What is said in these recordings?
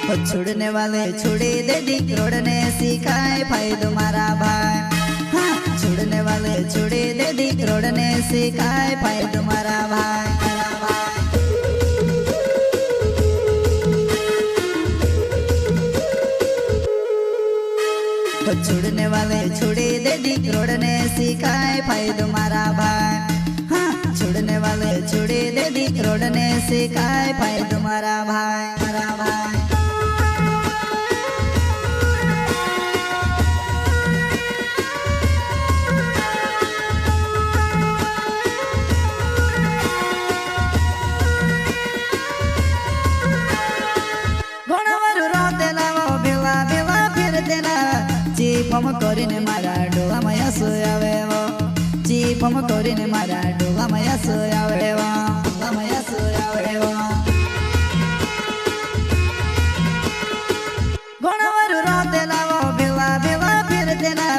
छुड़ने वाले छुड़ी दे दिक्रोड़ने सिखाए फायदो मारा भाई। हाँ, छुड़ने वाले छुड़ी दे दिक्रोड़ने सिखाए फायदो मारा भाई। छुड़ने वाले छुड़ी दे दिक्रोड़ने सिखाए फायदो मारा भाई। हाँ, छुड़ने वाले छुड़ी दे दिक्रोड़ने सिखाए फायदो मारा भाई। मारा भाई जीपम करीने मारा डोला मया सोयावे वो। जीपम करीने मारा डोला मया सोयावे वो। डोला मया सोयावे वो। घोड़ावरू रोतेला वो बेवा बेवा फिरतेला।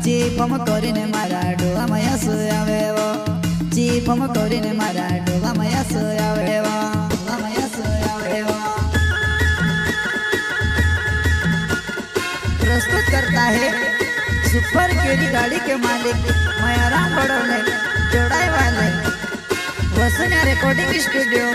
जीपम करीने मारा डोला मया सोयावे वो। जीपम करीने मारा डोला मया सोयावे वो। डोला मया सोयावे वो। प्रस्तुत करता है सुपर केरी गाड़ी के मालिक मयाराम बड़ोले जोड़ाई वाले वसुन्या रिकॉर्डिंग स्टूडियो।